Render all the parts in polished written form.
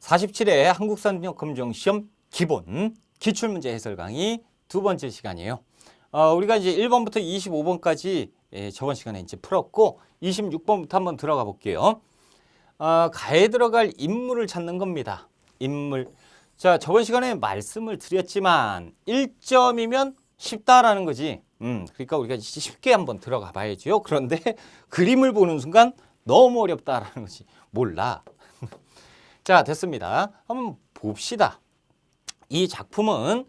47회 한국산업검정시험 기본 기출문제 해설 강의 두 번째 시간이에요. 우리가 이제 1번부터 25번까지 저번 시간에 이제 풀었고 26번부터 한번 들어가 볼게요. 가에 들어갈 인물을 찾는 겁니다. 인물. 자, 저번 시간에 말씀을 드렸지만 1점이면 쉽다라는 거지. 그러니까 우리가 쉽게 한번 들어가 봐야죠. 그런데 그림을 보는 순간 너무 어렵다라는 거지. 몰라. 자, 됐습니다. 한번 봅시다. 이 작품은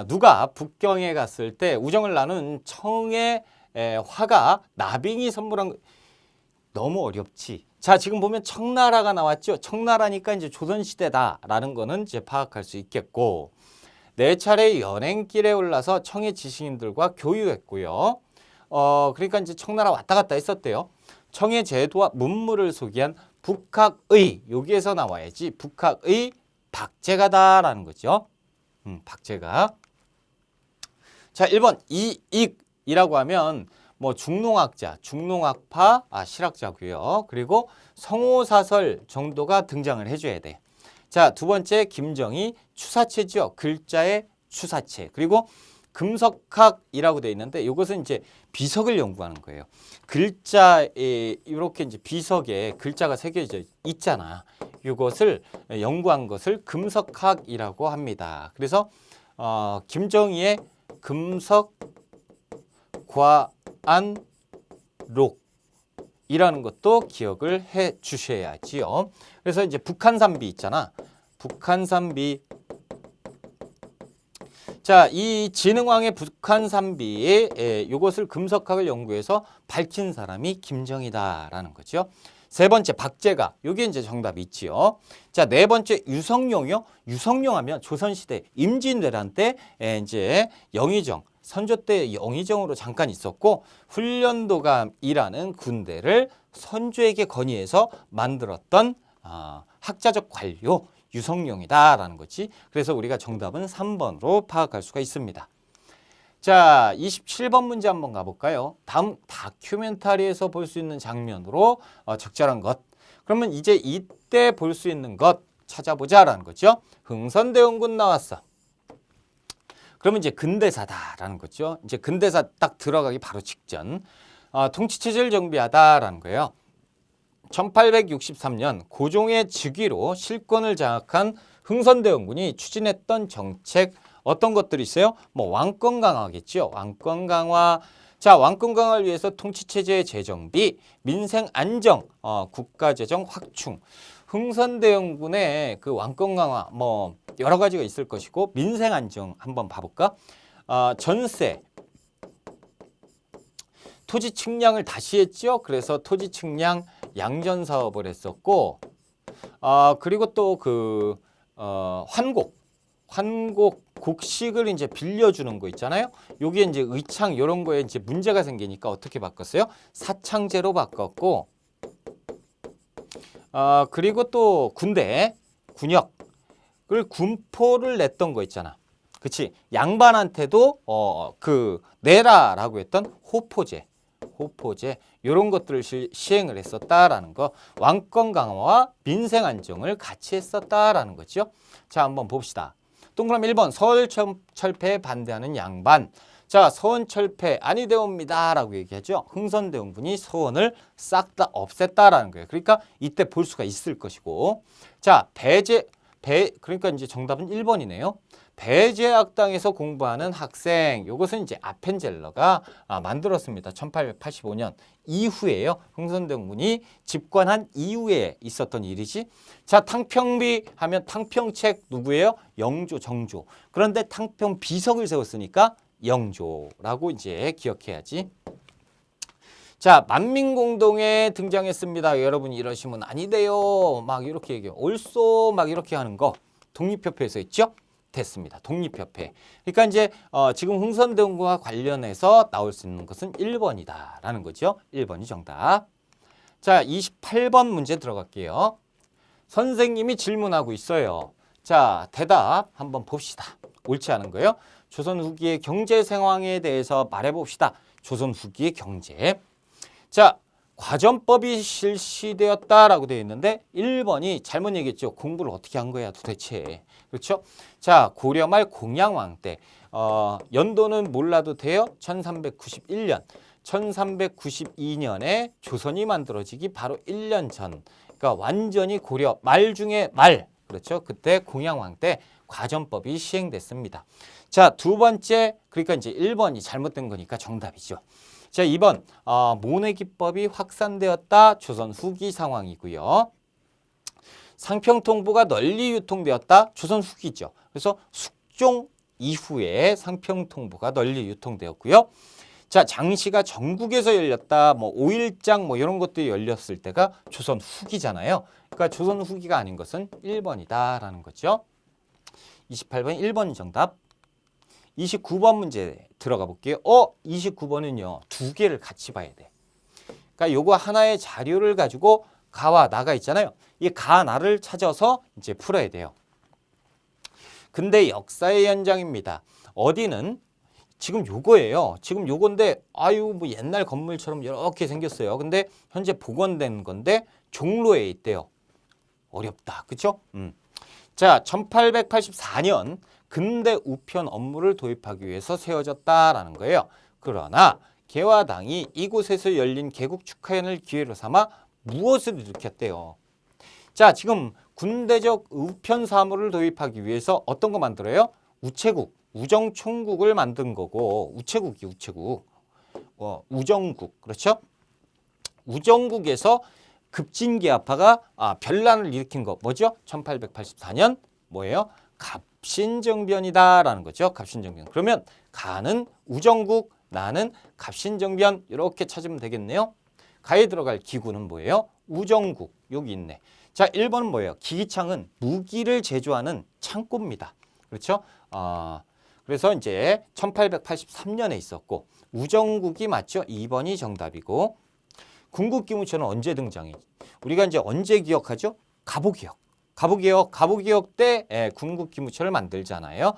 누가 북경에 갔을 때 우정을 나눈 청의 화가 나빙이 선물한 너무 어렵지. 자, 지금 보면 청나라가 나왔죠. 청나라니까 이제 조선시대다라는 거는 이제 파악할 수 있겠고, 네 차례 연행길에 올라서 청의 지식인들과 교유했고요. 그러니까 이제 청나라 왔다 갔다 했었대요. 청의 제도와 문물을 소개한 북학의, 여기에서 나와야지. 북학의 박제가다라는 거죠. 박제가. 자, 1번 이익이라고 하면 뭐 중농학자, 중농학파 실학자고요. 그리고 성호사설 정도가 등장을 해줘야 돼. 자, 두 번째 김정희 추사체죠. 글자의 추사체. 그리고 금석학이라고 되어 있는데 이것은 이제 비석을 연구하는 거예요. 글자에 이렇게 이제 비석에 글자가 새겨져 있잖아. 이것을 연구한 것을 금석학이라고 합니다. 그래서 김정희의 금석과안록이라는 것도 기억을 해 주셔야지요. 그래서 이제 북한산비 있잖아. 북한산비. 자, 이 진흥왕의 북한산비에 이것을 금석학을 연구해서 밝힌 사람이 김정희다라는 거죠. 세 번째 박제가, 여기 이제 정답이 있지요. 자, 네 번째 유성룡이요. 유성룡 하면 조선시대 임진왜란 때 이제 영의정, 선조 때 영의정으로 잠깐 있었고 훈련도감이라는 군대를 선조에게 건의해서 만들었던 학자적 관료 유성룡이다라는 거지. 그래서 우리가 정답은 3번으로 파악할 수가 있습니다. 자, 27번 문제 한번 가볼까요? 다음 다큐멘터리에서 볼 수 있는 장면으로 적절한 것. 그러면 이제 이때 볼 수 있는 것 찾아보자라는 거죠. 흥선대원군 나왔어. 그러면 이제 근대사다라는 거죠. 이제 근대사 딱 들어가기 바로 직전. 통치체제를 정비하다라는 거예요. 1863년 고종의 즉위로 실권을 장악한 흥선대원군이 추진했던 정책 어떤 것들이 있어요? 뭐 왕권 강화겠죠. 왕권 강화. 자, 왕권 강화를 위해서 통치체제의 재정비, 민생 안정, 국가재정 확충. 흥선대원군의 그 왕권 강화 뭐 여러 가지가 있을 것이고 민생 안정 한번 봐볼까? 전세. 토지 측량을 다시 했죠. 그래서 토지 측량 양전 사업을 했었고, 그리고 또 그 환곡 곡식을 이제 빌려주는 거 있잖아요. 여기에 이제 의창 이런 거에 이제 문제가 생기니까 어떻게 바꿨어요? 사창제로 바꿨고, 그리고 또 군대 군역을 군포를 냈던 거 있잖아. 그치? 양반한테도 내라라고 했던 호포제 이런 것들을 시행을 했었다라는 거. 왕권 강화와 민생 안정을 같이 했었다라는 거죠. 자, 한번 봅시다. 동그라미 1번 서울철폐에 반대하는 양반. 자, 서원철폐 아니 되옵니다 라고 얘기하죠. 흥선대원군이 서원을 싹 다 없앴다라는 거예요. 그러니까 이때 볼 수가 있을 것이고, 자, 그러니까 이제 정답은 1번이네요. 배제학당에서 공부하는 학생, 이것은 이제 아펜젤러가 만들었습니다. 1885년 이후에요. 흥선대원군이 집권한 이후에 있었던 일이지. 자, 탕평비 하면 탕평책 누구예요? 영조, 정조. 그런데 탕평 비석을 세웠으니까 영조라고 이제 기억해야지. 자, 만민공동에 등장했습니다. 여러분 이러시면 아니돼요. 막 이렇게 얘기해요. 옳소 막 이렇게 하는 거 독립협회에서 했죠? 됐습니다. 독립협회. 그러니까 이제 지금 흥선대원군과 관련해서 나올 수 있는 것은 1번이다라는 거죠. 1번이 정답. 자, 28번 문제 들어갈게요. 선생님이 질문하고 있어요. 자, 대답 한번 봅시다. 옳지 않은 거예요. 조선 후기의 경제 상황에 대해서 말해봅시다. 조선 후기의 경제. 자, 과전법이 실시되었다라고 되어 있는데 1번이 잘못 얘기했죠. 공부를 어떻게 한 거야 도대체. 그렇죠? 자, 고려 말 공양왕 때 연도는 몰라도 돼요. 1391년. 1392년에 조선이 만들어지기 바로 1년 전. 그러니까 완전히 고려 말 중에 말. 그렇죠? 그때 공양왕 때 과전법이 시행됐습니다. 자, 두 번째, 그러니까 이제 1번이 잘못된 거니까 정답이죠. 자, 2번 모내기법이 확산되었다. 조선 후기 상황이고요. 상평통보가 널리 유통되었다. 조선 후기죠. 그래서 숙종 이후에 상평통보가 널리 유통되었고요. 자, 장시가 전국에서 열렸다. 뭐 5일장 뭐 이런 것들이 열렸을 때가 조선 후기잖아요. 그러니까 조선 후기가 아닌 것은 1번이다라는 거죠. 28번 1번 정답. 29번 문제 들어가 볼게요. 29번은요. 두 개를 같이 봐야 돼. 그러니까 요거 하나의 자료를 가지고 가와 나가 있잖아요. 이 가, 나를 찾아서 이제 풀어야 돼요. 근데 역사의 연장입니다. 어디는 지금 요거예요. 지금 요건데 아유 뭐 옛날 건물처럼 이렇게 생겼어요. 근데 현재 복원된 건데 종로에 있대요. 어렵다. 그렇죠? 자, 1884년 근대 우편 업무를 도입하기 위해서 세워졌다라는 거예요. 그러나 개화당이 이곳에서 열린 개국 축하회를 기회로 삼아 무엇을 일으켰대요? 자, 지금 군대적 우편 사무를 도입하기 위해서 어떤 거 만들어요? 우체국, 우정총국을 만든 거고 우체국이 우체국, 우정국, 그렇죠? 우정국에서 급진계합파가 변란을 일으킨 거 뭐죠? 1884년 뭐예요? 갑신정변이다라는 거죠. 갑신정변. 그러면 가는 우정국, 나는 갑신정변 이렇게 찾으면 되겠네요. 가에 들어갈 기구는 뭐예요? 우정국. 여기 있네. 자, 1번은 뭐예요? 기기창은 무기를 제조하는 창고입니다. 그렇죠? 그래서 이제 1883년에 있었고 우정국이 맞죠? 2번이 정답이고 군국기무처는 언제 등장이? 우리가 이제 언제 기억하죠? 갑오개혁. 갑오개혁 때 군국기무처를 만들잖아요.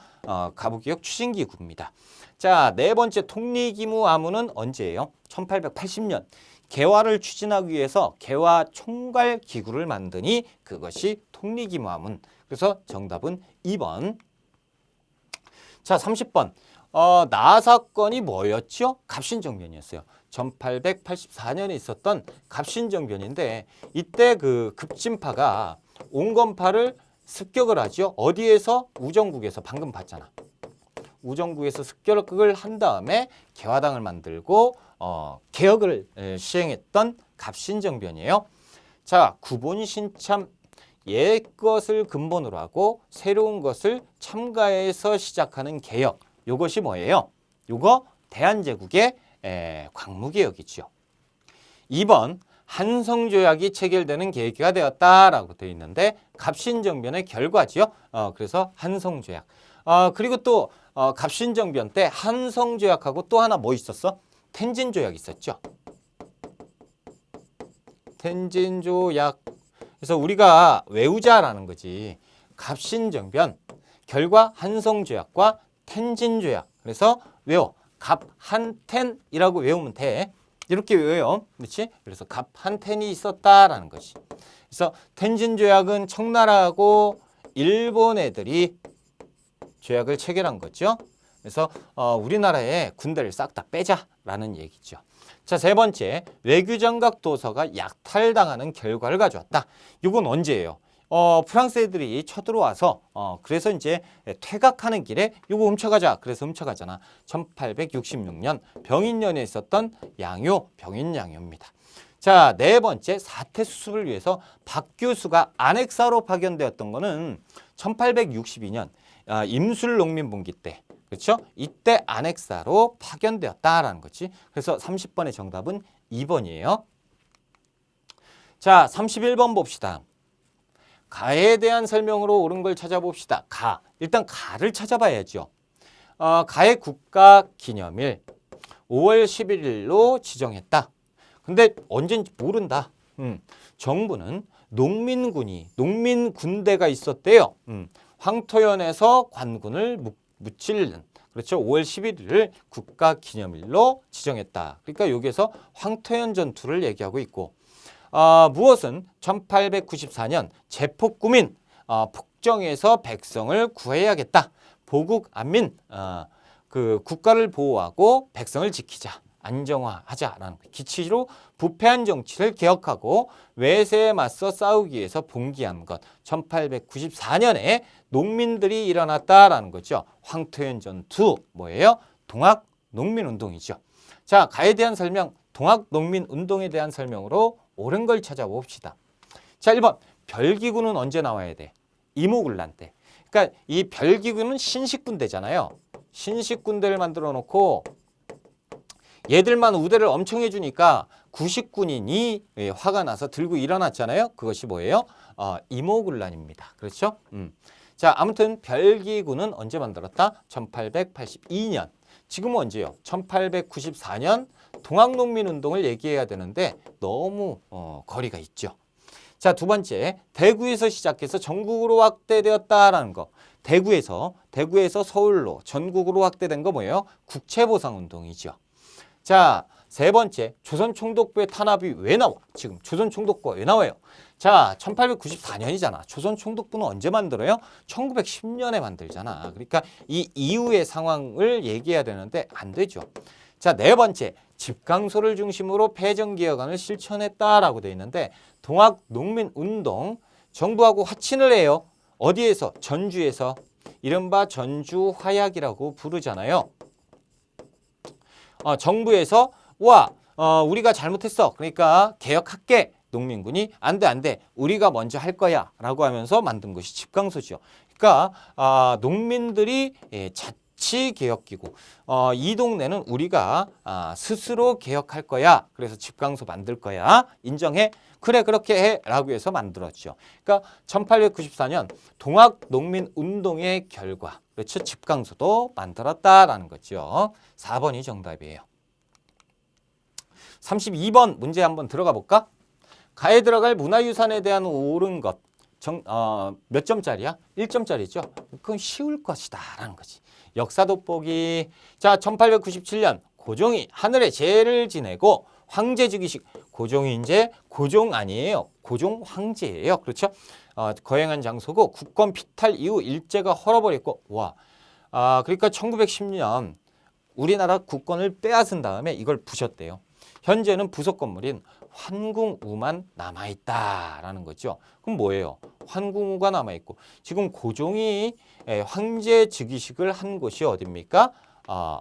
갑오개혁 추진기구입니다. 자, 네 번째 통리기무아무는 언제예요? 1880년. 개화를 추진하기 위해서 개화 총괄기구를 만드니 그것이 통리기무아문. 그래서 정답은 2번. 자, 30번. 나 사건이 뭐였죠? 갑신정변이었어요. 1884년에 있었던 갑신정변인데 이때 그 급진파가 온건파를 습격을 하죠. 어디에서? 우정국에서. 방금 봤잖아. 우정국에서 습격을 한 다음에 개화당을 만들고 개혁을 시행했던 갑신정변이에요. 자, 구본신참 옛 것을 근본으로 하고 새로운 것을 첨가해서 시작하는 개혁. 요것이 뭐예요? 요거 대한제국의 광무개혁이죠. 2번 한성조약이 체결되는 계기가 되었다라고 되어 있는데 갑신정변의 결과지요. 그래서 한성조약. 그리고 또 갑신정변 때 한성조약하고 또 하나 뭐 있었어? 텐진조약 있었죠. 텐진조약. 그래서 우리가 외우자라는 거지. 갑신정변 결과 한성조약과 텐진조약. 그래서 외워. 갑한텐이라고 외우면 돼. 이렇게 외워요. 그렇지? 그래서 갑한텐이 있었다라는 거지. 그래서 텐진조약은 청나라하고 일본 애들이 조약을 체결한 거죠. 그래서 우리나라에 군대를 싹 다 빼자라는 얘기죠. 자, 세 번째, 외교장각 도서가 약탈당하는 결과를 가져왔다. 이건 언제예요? 프랑스 애들이 쳐들어와서 그래서 이제 퇴각하는 길에 이거 훔쳐가자. 그래서 훔쳐가잖아. 1866년 병인년에 있었던 병인양요입니다. 자, 네 번째, 사태 수습을 위해서 박 교수가 안핵사로 파견되었던 거는 1862년 임술 농민분기 때. 그렇죠? 이때 안핵사로 파견되었다라는 거지. 그래서 30번의 정답은 2번이에요. 자, 31번 봅시다. 가에 대한 설명으로 옳은 걸 찾아봅시다. 가. 일단 가를 찾아봐야죠. 가의 국가 기념일 5월 11일로 지정했다. 근데 언젠지 모른다. 정부는 농민군대가 있었대요. 황토현에서 관군을 무치는 그렇죠. 5월 11일을 국가기념일로 지정했다. 그러니까 여기에서 황토현 전투를 얘기하고 있고 무엇은 1894년 제폭구민 폭정에서 백성을 구해야겠다. 보국 안민 그 국가를 보호하고 백성을 지키자. 안정화하자라는 기치로 부패한 정치를 개혁하고 외세에 맞서 싸우기 위해서 봉기한 것. 1894년에 농민들이 일어났다라는 거죠. 황토현 전투 뭐예요? 동학 농민운동이죠. 자, 가에 대한 설명, 동학 농민운동에 대한 설명으로 옳은 걸 찾아봅시다. 자, 1번 별기구는 언제 나와야 돼? 이모군란 때. 그러니까 이 별기구는 신식군대잖아요. 신식군대를 만들어 놓고 얘들만 우대를 엄청 해주니까 구식군인이 화가 나서 들고 일어났잖아요. 그것이 뭐예요? 이모군란입니다. 그렇죠? 자, 아무튼 별기구는 언제 만들었다? 1882년. 지금은 언제요? 1894년 동학농민운동을 얘기해야 되는데 너무 거리가 있죠. 자, 두 번째, 대구에서 시작해서 전국으로 확대되었다라는 거. 대구에서 서울로 전국으로 확대된 거 뭐예요? 국채보상운동이죠. 자, 세 번째, 조선총독부의 탄압이 왜 나와? 지금 조선총독부가 왜 나와요? 자, 1894년이잖아. 조선총독부는 언제 만들어요? 1910년에 만들잖아. 그러니까 이 이후의 상황을 얘기해야 되는데 안 되죠. 자, 네 번째, 집강소를 중심으로 패전개혁안을 실천했다라고 돼 있는데 동학농민운동 정부하고 화친을 해요. 어디에서? 전주에서. 이른바 전주화약이라고 부르잖아요. 정부에서 우리가 잘못했어. 그러니까 개혁할게. 농민군이 안 돼. 우리가 먼저 할 거야. 라고 하면서 만든 것이 집강소죠. 그러니까 농민들이 자치개혁기구. 이 동네는 우리가 스스로 개혁할 거야. 그래서 집강소 만들 거야. 인정해. 그래 그렇게 해. 라고 해서 만들었죠. 그러니까 1894년 동학농민운동의 결과. 그렇죠. 집강소도 만들었다라는 거죠. 4번이 정답이에요. 32번 문제 한번 들어가 볼까? 가에 들어갈 문화유산에 대한 옳은 것. 몇 점짜리야? 1점짜리죠. 그건 쉬울 것이다 라는 거지. 역사 돋보기. 자, 1897년 고종이 하늘의 제를 지내고 황제즉위식. 고종이 이제 고종 아니에요. 고종 황제예요. 그렇죠? 거행한 장소고 국권 피탈 이후 일제가 헐어버렸고 그러니까 1910년 우리나라 국권을 빼앗은 다음에 이걸 부셨대요. 현재는 부속 건물인 환궁우만 남아있다라는 거죠. 그럼 뭐예요? 환궁우가 남아있고 지금 고종이 황제 즉위식을 한 곳이 어디입니까?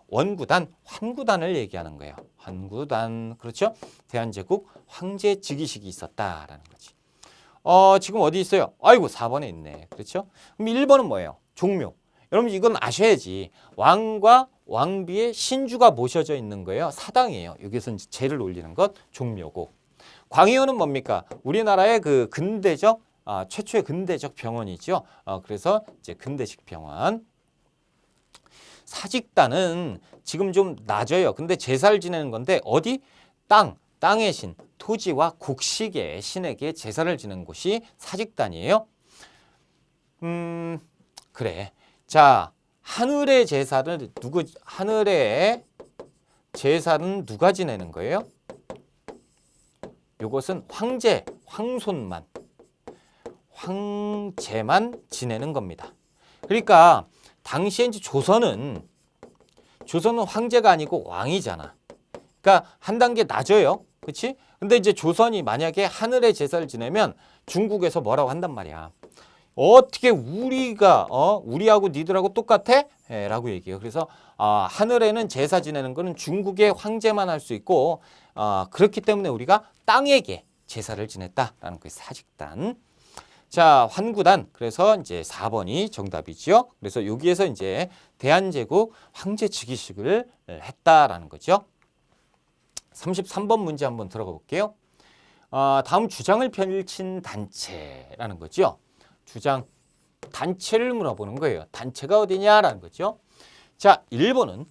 원구단, 환구단을 얘기하는 거예요. 환구단, 그렇죠? 대한제국 황제 즉위식이 있었다라는 거지. 지금 어디 있어요? 아이고 4번에 있네. 그렇죠? 그럼 1번은 뭐예요? 종묘. 여러분 이건 아셔야지. 왕과 왕비의 신주가 모셔져 있는 거예요. 사당이에요. 여기서 이제 제를 올리는 것 종묘고. 광의원은 뭡니까? 우리나라의 그 근대적 최초의 근대적 병원이죠. 그래서 이제 근대식 병원. 사직단은 지금 좀 낮아요. 근데 제사를 지내는 건데 어디? 땅의 신, 토지와 곡식의 신에게 제사를 지내는 곳이 사직단이에요. 그래. 자, 하늘의 제사는 누가 지내는 거예요? 요것은 황제만 지내는 겁니다. 그러니까 당시에 이제 조선은 황제가 아니고 왕이잖아. 그러니까 한 단계 낮아요. 그렇지? 근데 이제 조선이 만약에 하늘의 제사를 지내면 중국에서 뭐라고 한단 말이야. 어떻게 우리하고 니들하고 똑같아? 라고 얘기해요. 그래서 하늘에는 제사 지내는 거는 중국의 황제만 할 수 있고 그렇기 때문에 우리가 땅에게 제사를 지냈다라는 거예요. 사직단. 자, 환구단. 그래서 이제 4번이 정답이죠. 그래서 여기에서 이제 대한제국 황제 즉위식을 했다라는 거죠. 33번 문제 한번 들어가 볼게요. 다음 주장을 펼친 단체라는 거죠. 단체를 물어보는 거예요. 단체가 어디냐라는 거죠. 자, 일본이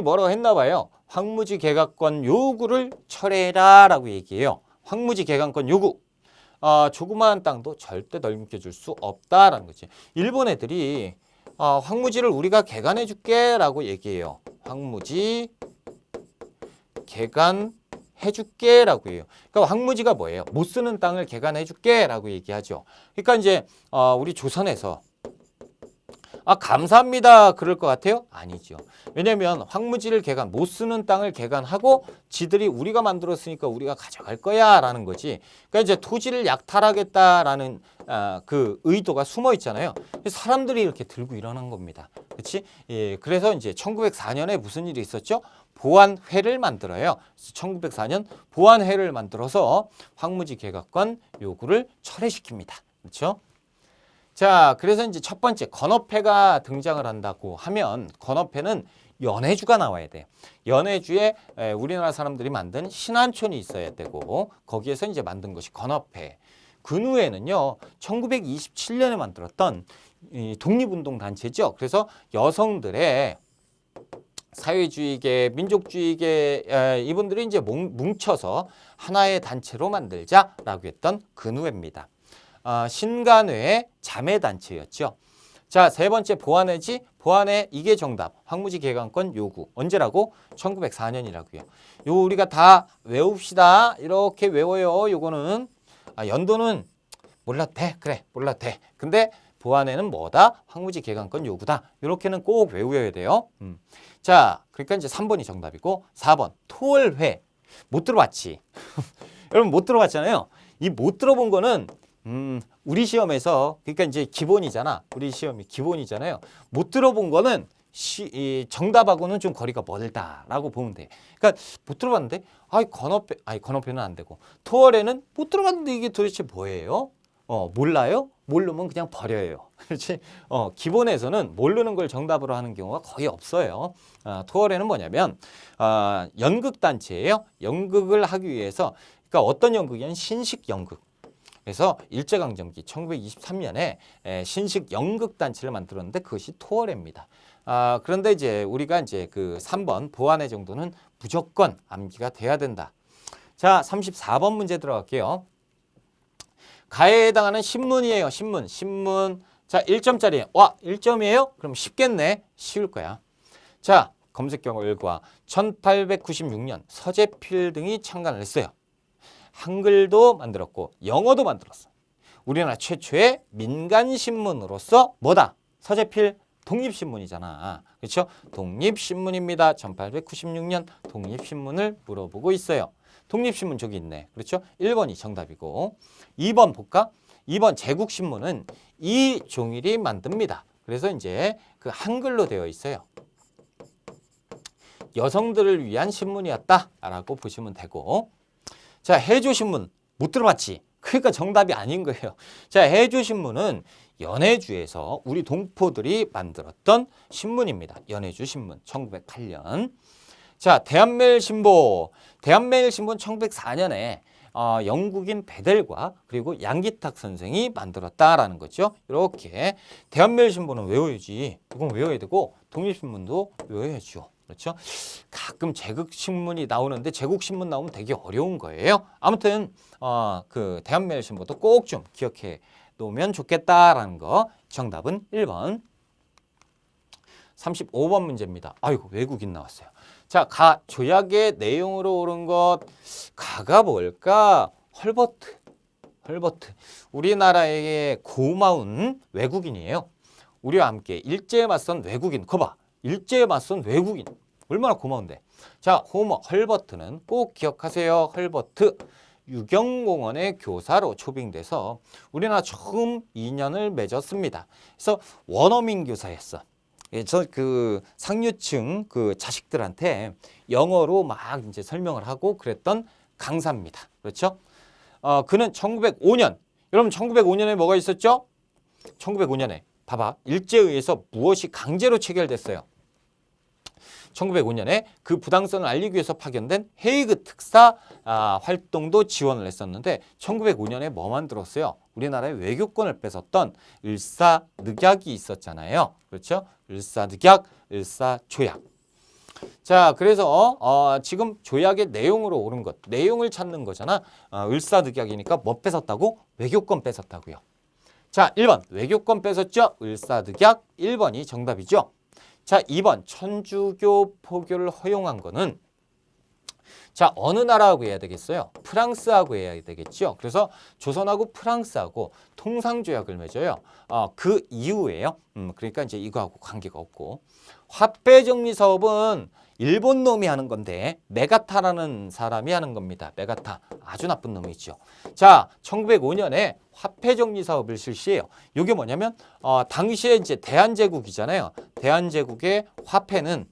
뭐라고 했나 봐요. 황무지 개각권 요구를 철회해라라고 얘기해요. 황무지 개각권 요구. 조그마한 땅도 절대 넘겨줄 수 없다라는 거지. 일본 애들이 황무지를 우리가 개간해 줄게 라고 얘기해요. 황무지 개간해 줄게 라고 해요. 그러니까 황무지가 뭐예요? 못 쓰는 땅을 개간해 줄게 라고 얘기하죠. 그러니까 이제 우리 조선에서 감사합니다 그럴 것 같아요? 아니죠. 왜냐면 황무지를 개간, 못 쓰는 땅을 개간하고 지들이 우리가 만들었으니까 우리가 가져갈 거야 라는 거지. 그러니까 이제 토지를 약탈하겠다라는 그 의도가 숨어 있잖아요. 사람들이 이렇게 들고 일어난 겁니다. 그렇지? 예, 그래서 이제 1904년에 무슨 일이 있었죠? 보안회를 만들어요. 1904년 보안회를 만들어서 황무지 개각권 요구를 철회시킵니다. 그렇죠? 자, 그래서 이제 첫 번째 건어패가 등장을 한다고 하면 건어패는 연해주가 나와야 돼요. 연해주에 우리나라 사람들이 만든 신안촌이 있어야 되고 거기에서 이제 만든 것이 건어패. 근후에는요, 1927년에 만들었던 이 독립운동 단체죠. 그래서 여성들의 사회주의계, 민족주의계 이분들이 이제 뭉쳐서 하나의 단체로 만들자라고 했던 근후회입니다. 신간회의 자매단체였죠. 자, 세 번째 보안회지. 보안회 이게 정답. 황무지 개간권 요구. 언제라고? 1904년이라고요. 요 우리가 다 외웁시다. 이렇게 외워요. 요거는 연도는 몰라도 돼. 그래, 몰라도 돼. 근데 보안회는 뭐다? 황무지 개간권 요구다. 이렇게는 꼭 외워야 돼요. 자, 그러니까 이제 3번이 정답이고 4번 토월회. 못 들어봤지? 여러분 못 들어봤잖아요. 이 못 들어본 거는 우리 시험에서 그러니까 이제 기본이잖아. 우리 시험이 기본이잖아요. 못 들어본 거는 정답하고는 좀 거리가 멀다라고 보면 돼. 그러니까 못 들어봤는데 건어패는 안 되고 토월에는 못 들어봤는데 이게 도대체 뭐예요? 몰라요? 모르면 그냥 버려요. 그렇지? 기본에서는 모르는 걸 정답으로 하는 경우가 거의 없어요. 토월에는 뭐냐면 연극단체예요. 연극을 하기 위해서 그러니까 어떤 연극이냐면 신식 연극. 그래서 일제강점기 1923년에 신식 연극단체를 만들었는데 그것이 토월회입니다. 그런데 이제 우리가 이제 그 3번 보안회 정도는 무조건 암기가 돼야 된다. 자, 34번 문제 들어갈게요. 가해에 해당하는 신문이에요. 신문. 자, 1점짜리예요. 와, 1점이에요? 그럼 쉽겠네. 쉬울 거야. 자, 검색 결과 1896년 서재필 등이 창간을 했어요. 한글도 만들었고 영어도 만들었어. 우리나라 최초의 민간신문으로서 뭐다? 서재필 독립신문이잖아. 그렇죠? 독립신문입니다. 1896년 독립신문을 물어보고 있어요. 독립신문 저기 있네. 그렇죠? 1번이 정답이고 2번 볼까? 2번 제국신문은 이종일이 만듭니다. 그래서 이제 그 한글로 되어 있어요. 여성들을 위한 신문이었다라고 보시면 되고 자, 해조신문 못 들어봤지? 그러니까 정답이 아닌 거예요. 자, 해조신문은 연해주에서 우리 동포들이 만들었던 신문입니다. 연해주 신문 1908년. 자, 대한매일신보. 대한매일신보는 1904년에 영국인 베델과 그리고 양기탁 선생이 만들었다라는 거죠. 이렇게 대한매일신보는 외워야지. 이건 외워야 되고 독립신문도 외워야죠. 그렇죠? 가끔 제국신문이 나오는데 제국신문 나오면 되게 어려운 거예요. 아무튼 그 대한매일신보도 꼭 좀 기억해 놓으면 좋겠다라는 거. 정답은 1번. 35번 문제입니다. 아이고 외국인 나왔어요. 자, 조약의 내용으로 옳은 것. 가가 뭘까? 헐버트. 우리나라의 고마운 외국인이에요. 우리와 함께 일제에 맞선 외국인. 거봐. 일제에 맞선 외국인. 얼마나 고마운데. 자, 헐버트는 꼭 기억하세요. 헐버트. 유경공원의 교사로 초빙돼서 우리나라 처음 인연을 맺었습니다. 그래서 원어민 교사였어. 저 그 상류층 그 자식들한테 영어로 막 이제 설명을 하고 그랬던 강사입니다. 그렇죠? 그는 1905년. 여러분 1905년에 뭐가 있었죠? 1905년에 봐봐. 일제에 의해서 무엇이 강제로 체결됐어요. 1905년에 그 부당성을 알리기 위해서 파견된 헤이그 특사 활동도 지원을 했었는데 1905년에 뭐 만들었어요? 우리나라의 외교권을 뺏었던 을사늑약이 있었잖아요. 그렇죠? 을사늑약, 을사조약. 자, 그래서 지금 조약의 내용으로 옳은 것, 내용을 찾는 거잖아. 을사늑약이니까 뭐 뺏었다고? 외교권 뺏었다고요. 자, 1번 외교권 뺏었죠? 을사득약 1번이 정답이죠. 자, 2번 천주교 포교를 허용한 거는 자, 어느 나라하고 해야 되겠어요? 프랑스하고 해야 되겠죠. 그래서 조선하고 프랑스하고 통상조약을 맺어요. 그 이후에요. 그러니까 이제 이거하고 관계가 없고. 화폐정리 사업은 일본 놈이 하는 건데 메가타라는 사람이 하는 겁니다. 메가타. 아주 나쁜 놈이죠. 자, 1905년에 화폐정리 사업을 실시해요. 이게 뭐냐면 당시에 이제 대한제국이잖아요. 대한제국의 화폐는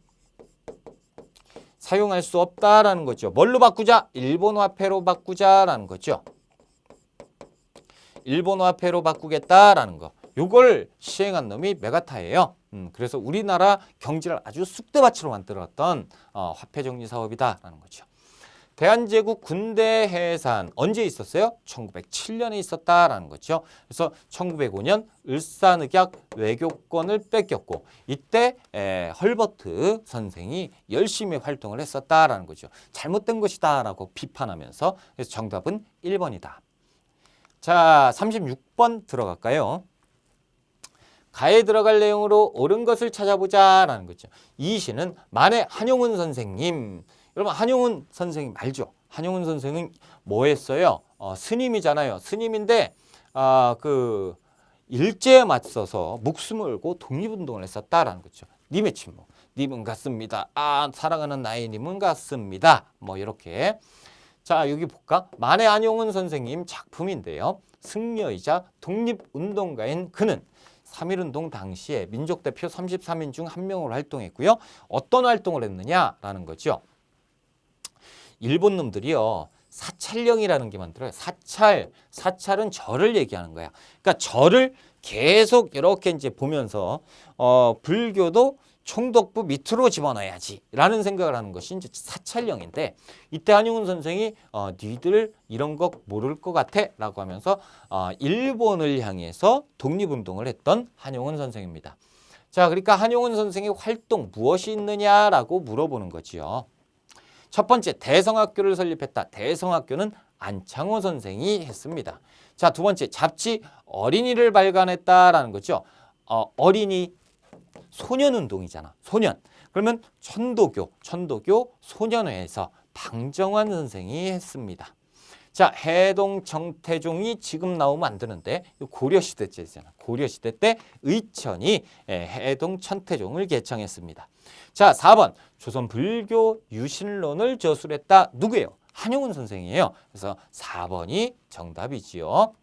사용할 수 없다라는 거죠. 뭘로 바꾸자? 일본 화폐로 바꾸자라는 거죠. 일본 화폐로 바꾸겠다라는 거. 요걸 시행한 놈이 메가타예요. 그래서 우리나라 경제를 아주 쑥대밭으로 만들었던 화폐 정리 사업이다라는 거죠. 대한제국 군대 해산 언제 있었어요? 1907년에 있었다라는 거죠. 그래서 1905년 을사늑약 외교권을 뺏겼고 이때 헐버트 선생이 열심히 활동을 했었다라는 거죠. 잘못된 것이다라고 비판하면서 그래서 정답은 1번이다. 자, 36번 들어갈까요? 가에 들어갈 내용으로 옳은 것을 찾아보자라는 거죠. 이 시는 만해 한용운 선생님. 여러분 한용운 선생님 알죠? 한용운 선생은 뭐 했어요? 스님이잖아요. 스님인데 그 일제에 맞서서 목숨을 걸고 독립운동을 했었다라는 거죠. 님의 침묵. 님은 같습니다. 사랑하는 나의 님은 같습니다. 뭐 이렇게. 자, 여기 볼까? 만해 한용운 선생님 작품인데요. 승려이자 독립운동가인 그는 3.1운동 당시에 민족대표 33인 중 한 명으로 활동했고요. 어떤 활동을 했느냐라는 거죠. 일본 놈들이요. 사찰령이라는 게 만들어요. 사찰은 절을 얘기하는 거야. 그러니까 절을 계속 이렇게 이제 보면서 불교도 총독부 밑으로 집어넣어야지 라는 생각을 하는 것이 이제 사찰령인데 이때 한용운 선생이 니들 이런 거 모를 것 같아 라고 하면서 일본을 향해서 독립운동을 했던 한용운 선생입니다. 자, 그러니까 한용운 선생의 활동 무엇이 있느냐라고 물어보는 거지요. 첫 번째, 대성학교를 설립했다. 대성학교는 안창호 선생이 했습니다. 자, 두 번째, 잡지 어린이를 발간했다라는 거죠. 어린이 소년운동이잖아. 소년. 그러면 천도교 소년회에서 방정환 선생이 했습니다. 자, 해동 정태종이 지금 나오면 안 되는데 고려시대 때잖아. 고려시대 때 의천이 해동 천태종을 개청했습니다. 자, 4번 조선 불교 유신론을 저술했다. 누구예요? 한용운 선생이에요. 그래서 4번이 정답이지요.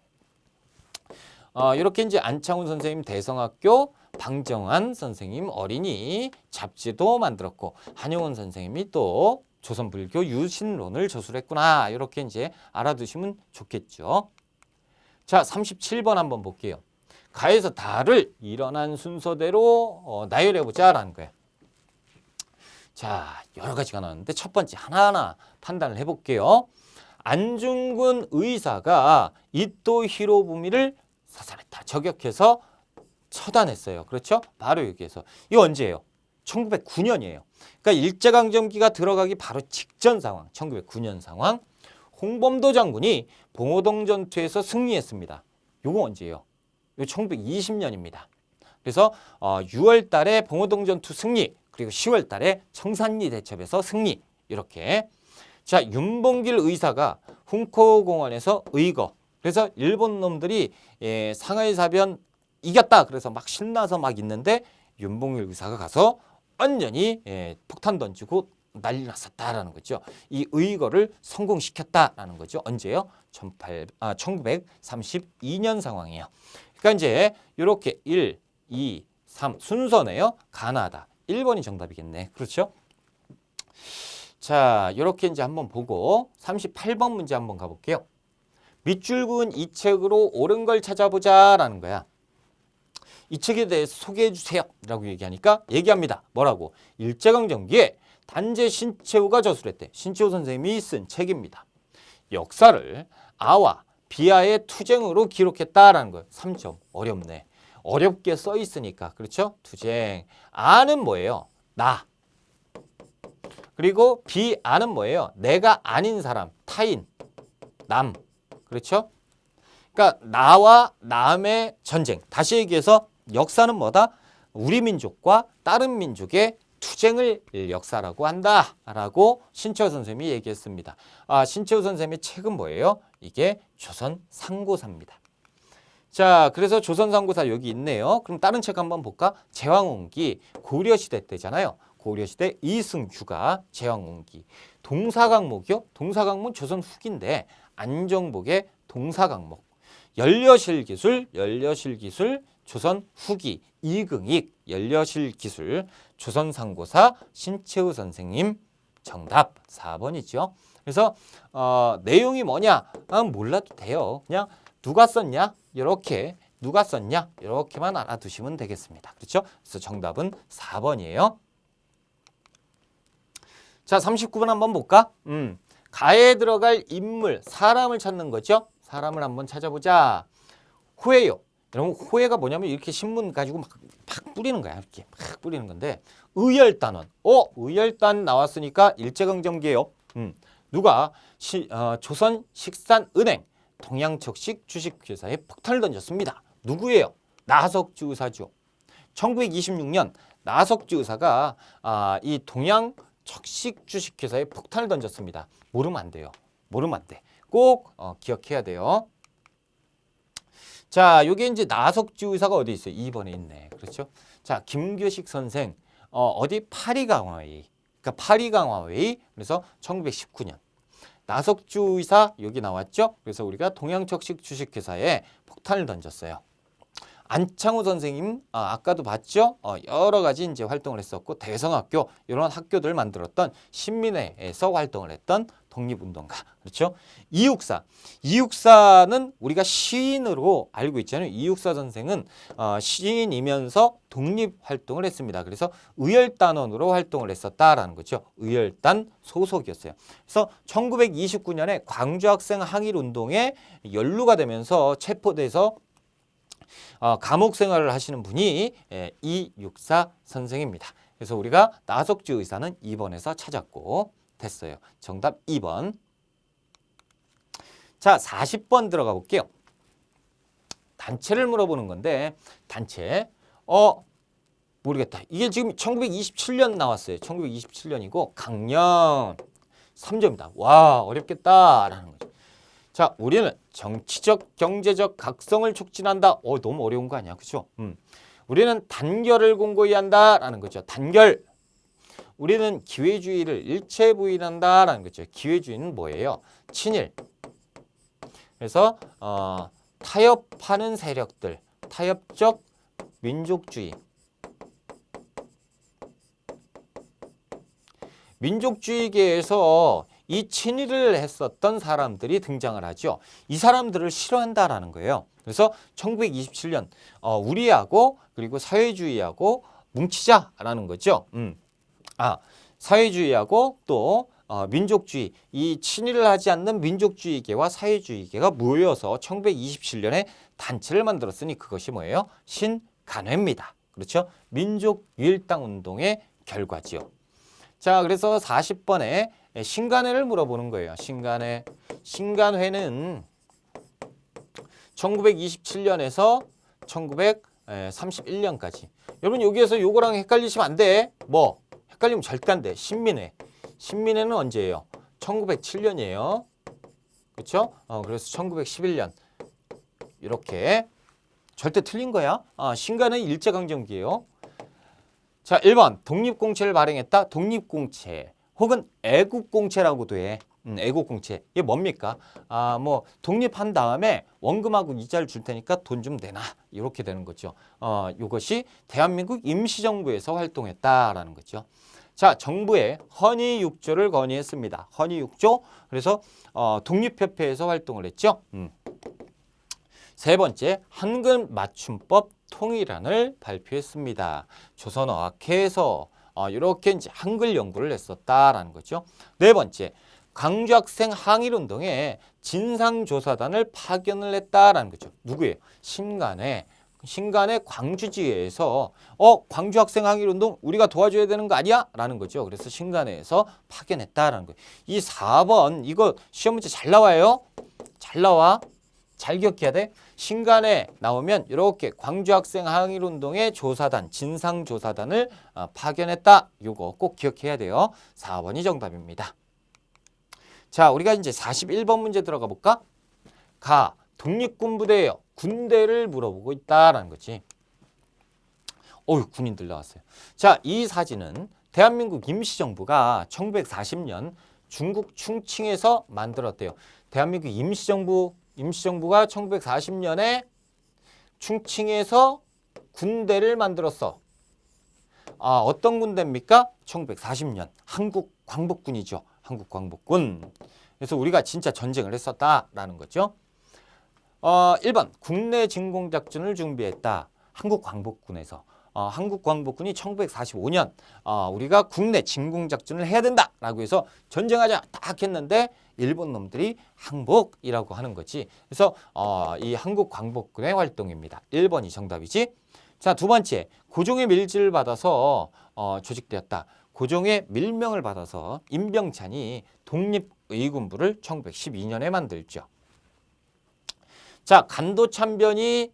이렇게 이제 안창훈 선생님 대성학교, 방정환 선생님 어린이 잡지도 만들었고 한용운 선생님이 또 조선 불교 유신론을 저술했구나. 이렇게 이제 알아두시면 좋겠죠. 자, 37번 한번 볼게요. 가에서 다를 일어난 순서대로 나열해보자라는 거예요. 자, 여러 가지가 나왔는데 첫 번째 하나하나 판단을 해볼게요. 안중근 의사가 이토 히로부미를 사살했다. 저격해서 처단했어요. 그렇죠? 바로 여기에서. 이거 언제예요? 1909년이에요. 그러니까 일제강점기가 들어가기 바로 직전 상황. 1909년 상황. 홍범도 장군이 봉오동 전투에서 승리했습니다. 요거 언제예요? 요 1920년입니다. 그래서 6월 달에 봉오동 전투 승리, 그리고 10월 달에 청산리 대첩에서 승리. 이렇게. 자, 윤봉길 의사가 훈코공원에서 의거. 그래서 일본 놈들이 상하이 사변 이겼다. 그래서 막 신나서 막 있는데 윤봉길 의사가 가서 완전히 폭탄 던지고 난리 났었다라는 거죠. 이 의거를 성공시켰다라는 거죠. 언제요? 1932년 상황이에요. 그러니까 이제 이렇게 1, 2, 3 순서네요. 가나다. 1번이 정답이겠네. 그렇죠? 자, 이렇게 이제 한번 보고 38번 문제 한번 가볼게요. 밑줄 그은 이 책으로 옳은 걸 찾아보자라는 거야. 이 책에 대해서 소개해 주세요 라고 얘기하니까 얘기합니다. 뭐라고? 일제강점기에 단재 신채호가 저술했대. 신채호 선생님이 쓴 책입니다. 역사를 아와 비아의 투쟁으로 기록했다라는 거예요. 3점. 어렵네. 어렵게 써 있으니까. 그렇죠? 투쟁. 아는 뭐예요? 나. 그리고 비아는 뭐예요? 내가 아닌 사람, 타인, 남. 그렇죠? 그러니까 나와 남의 전쟁. 다시 얘기해서 역사는 뭐다? 우리 민족과 다른 민족의 투쟁을 역사라고 한다라고 신채호 선생님이 얘기했습니다. 신채호 선생님의 책은 뭐예요? 이게 조선 상고사입니다. 자, 그래서 조선 상고사 여기 있네요. 그럼 다른 책 한번 볼까? 제왕홍기 고려시대 때잖아요. 고려시대 이승규가 제왕홍기. 동사강목이요? 동사강목 조선 후기인데 안정복의 동사강목. 연려실기술 조선 후기 이긍익 연려실기술 조선 상고사 신채호 선생님 정답 4번이죠. 그래서 내용이 뭐냐? 몰라도 돼요. 그냥 누가 썼냐? 이렇게 누가 썼냐? 이렇게만 알아두시면 되겠습니다. 그렇죠? 그래서 정답은 4번이에요. 자, 39번 한번 볼까? 가에 들어갈 인물, 사람을 찾는 거죠. 사람을 한번 찾아보자. 호예요. 여러분 호예가 뭐냐면 이렇게 신문 가지고 막 뿌리는 거야. 이렇게 막 뿌리는 건데 의열단원. 의열단 나왔으니까 일제강점기예요. 누가 조선식산은행 동양척식 주식회사에 폭탄을 던졌습니다. 누구예요? 나석주 의사죠. 1926년 나석주 의사가 이 동양척식 주식회사에 폭탄을 던졌습니다. 모르면 안 돼요. 모르면 안 돼. 꼭 기억해야 돼요. 자, 요게 이제 나석주 의사가 어디 있어요? 2번에 있네. 그렇죠? 자, 김교식 선생 어디 파리강화회의. 그러니까 파리강화회의. 그래서 1919년. 나석주 의사 여기 나왔죠? 그래서 우리가 동양척식 주식회사에 폭탄을 던졌어요. 안창호 선생님 아까도 봤죠? 여러 가지 이제 활동을 했었고 대성학교 이런 학교들 만들었던 신민회에서 활동을 했던 독립운동가. 그렇죠? 이육사는 우리가 시인으로 알고 있잖아요. 이육사 선생은 시인이면서 독립활동을 했습니다. 그래서 의열단원으로 활동을 했었다라는 거죠. 의열단 소속이었어요. 그래서 1929년에 광주학생 항일운동에 연루가 되면서 체포돼서 감옥 생활을 하시는 분이 이육사 선생입니다. 그래서 우리가 나석주 의사는 2번에서 찾았고 됐어요. 정답 2번. 자, 40번 들어가 볼게요. 단체를 물어보는 건데 단체 모르겠다. 이게 지금 1927년 나왔어요. 1927년이고 강령 3점이다. 와 어렵겠다라는 거죠. 자, 우리는 정치적, 경제적 각성을 촉진한다. 너무 어려운 거 아니야, 그렇죠? 우리는 단결을 공고히 한다라는 거죠. 단결. 우리는 기회주의를 일체 부인한다라는 거죠. 기회주의는 뭐예요? 친일. 그래서 타협하는 세력들, 타협적 민족주의. 민족주의계에서 이 친일을 했었던 사람들이 등장을 하죠. 이 사람들을 싫어한다라는 거예요. 그래서 1927년 우리하고 그리고 사회주의하고 뭉치자라는 거죠. 사회주의하고 또 민족주의, 이 친일을 하지 않는 민족주의계와 사회주의계가 모여서 1927년에 단체를 만들었으니 그것이 뭐예요? 신간회입니다. 그렇죠? 민족유일당운동의 결과지요. 자, 그래서 40번에 신간회를 물어보는 거예요. 신간회는 1927년에서 1931년까지. 여러분 여기에서 요거랑 헷갈리시면 안 돼. 헷갈리면 절대 안 돼. 신민회. 신민회는 언제예요? 1907년이에요. 그렇죠? 그래서 1911년. 이렇게 절대 틀린 거야. 신간회 일제강점기예요. 자, 1번 독립공채를 발행했다. 독립공채 혹은 애국공채라고도 해. 애국공채. 이게 뭡니까? 독립한 다음에 원금하고 이자를 줄 테니까 돈 좀 내놔. 이렇게 되는 거죠. 이것이 대한민국 임시정부에서 활동했다라는 거죠. 자, 정부에 헌의육조를 건의했습니다. 헌의육조. 그래서 독립협회에서 활동을 했죠. 세 번째, 한글 맞춤법 통일안을 발표했습니다. 조선어학회에서 이렇게 이제 한글 연구를 했었다라는 거죠. 네 번째, 광주학생 항일운동에 진상조사단을 파견을 했다라는 거죠. 누구예요? 신간회 광주지회에서 광주학생 항일운동 우리가 도와줘야 되는 거 아니야? 라는 거죠. 그래서 신간회에서 파견했다라는 거예요. 이 4번 이거 시험 문제 잘 나와요. 잘 나와. 잘 기억해야 돼. 신간에 나오면 이렇게 광주학생 항일운동의 조사단, 진상조사단을 파견했다. 요거 꼭 기억해야 돼요. 4번이 정답입니다. 자, 우리가 이제 41번 문제 들어가 볼까? 가, 독립군부대예요. 군대를 물어보고 있다라는 거지. 어휴, 군인들 나왔어요. 자, 이 사진은 대한민국 임시정부가 1940년 중국 충칭에서 만들었대요. 대한민국 임시정부가 1940년에 충칭에서 군대를 만들었어. 어떤 군대입니까? 1940년 한국광복군이죠. 한국광복군. 그래서 우리가 진짜 전쟁을 했었다라는 거죠. 1번 국내 진공작전을 준비했다. 한국광복군에서. 한국광복군이 1945년 우리가 국내 진공작전을 해야 된다라고 해서 전쟁하자 딱 했는데 일본 놈들이 항복이라고 하는 거지. 그래서 이 한국광복군의 활동입니다. 1번이 정답이지. 자, 두 번째, 고종의 밀지를 받아서 조직되었다. 고종의 밀명을 받아서 임병찬이 독립의군부를 1912년에 만들죠. 자, 간도참변이